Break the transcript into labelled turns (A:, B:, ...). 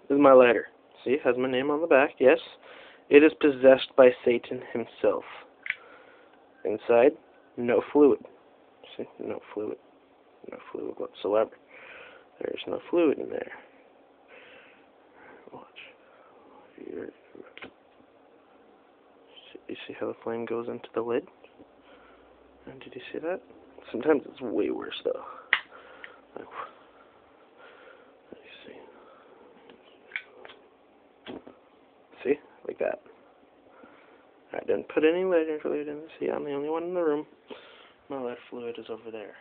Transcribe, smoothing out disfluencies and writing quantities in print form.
A: This is my lighter. See, it has my name on the back. Yes, it is possessed by Satan himself. Inside, no fluid. See, no fluid. No fluid whatsoever. There's no fluid in there. Watch. Here. You see how the flame goes into the lid? And did you see that? Sometimes it's way worse though. Like, let me see. See? Like that. I didn't put any lighter fluid in. See, I'm the only one in the room. My lighter fluid is over there.